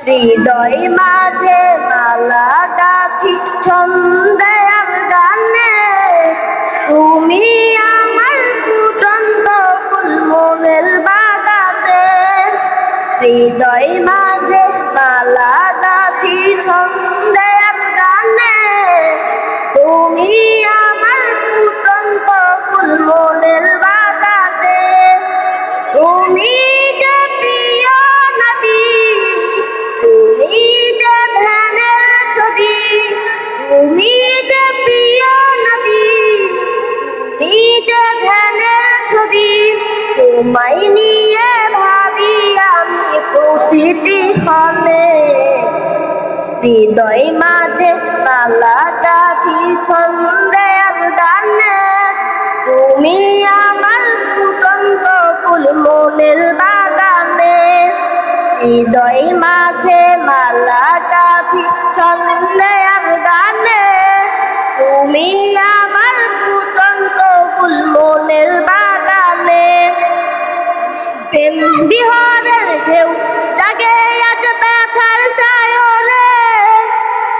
হৃদয় মাঝে মালা গাঁথি ছন্দে আর গানে, তুমি আমার ফুটন্ত ফুল মনের বাগানে। হৃদয় মাঝে মালা গাঁথি ছন্দে আর গানে, তুমি আমার ফুটন্ত ফুল মনের বাগানে। তুমি যে প্রিয় নবী, তুমি যে ধ্যানের ছবি, তুমি যে প্রিয় নবী, তুমি যে ধ্যানের ছবি। তোমায় নিয়ে ভাবি আমি প্রতিটি ক্ষণে। হৃদয় মাঝে মালা গাঁথি ছন্দে আর গানে, তুমি আমার ফুটন্ত ফুল মনের বাগানে। হৃদয় মাঝে মালা গাঁথি ছন্দে আর গানে, তুমি আমার ফুটন্ত ফুল মনের বাগানে। প্রেম বিহরের ঢেউ জাগে আজ ব্যথার সায়রে,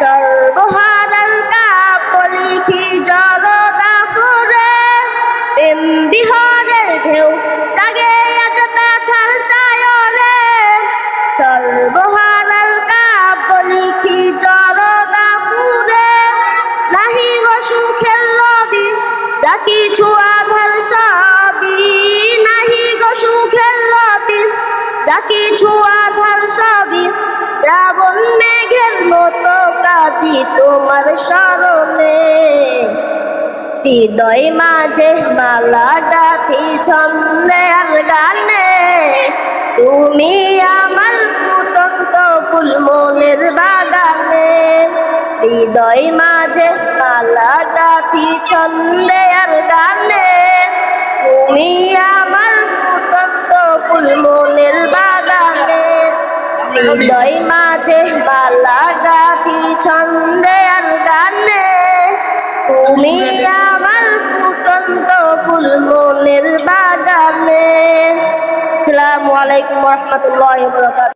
সর্বহারার কাব্য লিখি জলদা করে। প্রেম বিহরের ঢেউ জাগে আজ ব্যথার সায়রে, সর্বহারার কাব্য লিখি জলদা করে। নাহি গো সুখের রবি যা কিছু আধার সবই, নাহি গো সুখের রবি যা কিছু আধার সবই। শ্রাবণ মেঘের মতো কাঁদি তোমার স্মরণে। হৃদয় মাঝে মালা গাঁথি ছন্দে আর গানে, তুমি আমার ফুটন্ত ফুল মনের বাগানে। হৃদয় মাঝে মালা গাঁথি ছন্দে আর গানে, তুমি আমার ফুটন্ত ফুল মনের বাগানে। হৃদয় মাঝে মালা গাঁথি ছন্দে আর গানে, তুমি আমার ফুটন্ত ফুল মনের বাগানে। আসসালামু আলাইকুম ওয়া রাহমাতুল্লাহি ওয়া বারাকাতুহু।